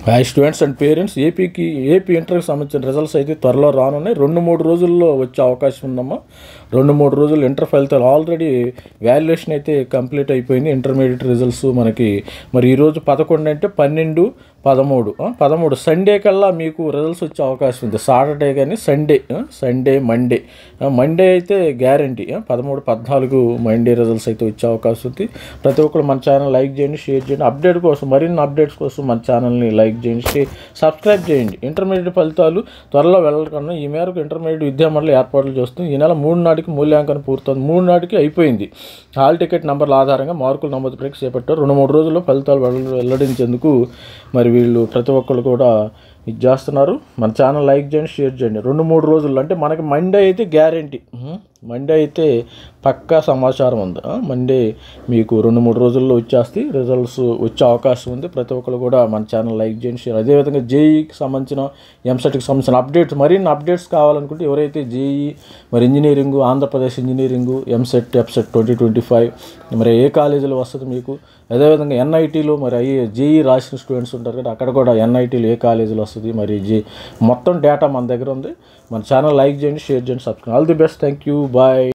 Hi students and parents, AP ఇంటర్కి సంబంధించిన results అయితే త్వరలో రానున్నాయి. 2-3 రోజుల్లో వచ్చే అవకాశం ఉందమ్మా. 2-3 రోజులు ఇంటర్ ఫలితాలు ఆల్రెడీ వాల్యుయేషన్ అయితే కంప్లీట్ అయిపోయింది. ఇంటర్మీడియట్ రిజల్ట్స్ మనకి మరి ఈరోజు 11 అంటే 12, 13 సండే కల్లా మీకు రిజల్ట్స్ వచ్చే అవకాశం ఉంది. సాటర్డే కానీ సండే మండే అయితే గ్యారంటీ. 13, 14 మండే రిజల్ట్స్ అయితే వచ్చే అవకాశం ఉంది. ప్రతి ఒక్కరు మన ఛానల్ లైక్ చేయండి, షేర్ చేయండి. అప్డేట్ కోసం, మరిన్ని అప్డేట్స్ కోసం మన ఛానల్ని లైక్ చేయండి, సబ్స్క్రైబ్ చేయండి. ఇంటర్మీడియట్ ఫలితాలు త్వరలో వెళ్ళకుండా ఈ మేరకు ఇంటర్మీడియట్ విద్యామండలి ఏర్పాట్లు చేస్తుంది. ఈ నెల 3 నాటికి మూల్యాంకనం పూర్తవుతుంది. 3 నాటికి అయిపోయింది. హాల్ టికెట్ నెంబర్ల ఆధారంగా మార్కులు నమోదు ప్రక్రియ చేపట్టారు. 2-3 రోజుల్లో ఫలితాలు వెల్లడించేందుకు మరి వీళ్ళు ప్రతి ఒక్కరు కూడా ఇది చేస్తున్నారు. మన ఛానల్ లైక్ చేయండి, షేర్ చేయండి. 2-3 రోజుల్లో అంటే మనకి మండే అయితే గ్యారంటీ, మండే అయితే పక్కా సమాచారం ఉంది. మండే మీకు 2-3 రోజుల్లో వచ్చేస్తాయి, రిజల్ట్స్ వచ్చే అవకాశం ఉంది. ప్రతి ఒక్కరు కూడా మన ఛానల్ లైక్ చేయండి, షేర్. అదేవిధంగా జేఈకి సంబంధించిన, ఎంసెట్కి సంబంధించిన అప్డేట్స్, మరిన్ని అప్డేట్స్ కావాలనుకుంటే ఎవరైతే జేఈ మరి ఇంజనీరింగు, ఆంధ్రప్రదేశ్ ఇంజనీరింగు, ఎఫ్సెట్ 2025 మరి ఏ కాలేజీలో వస్తుంది మీకు, అదేవిధంగా ఎన్ఐటీలో మరి జేఈ రాసిన స్టూడెంట్స్ ఉంటారు కదా, అక్కడ కూడా ఎన్ఐటీలో ఏ కాలేజీలో వస్తుంది మరి మొత్తం డేటా మన దగ్గర ఉంది. మన ఛానల్ లైక్ చేయండి, షేర్ చేయండి, subscribe. All the best, thank you, bye.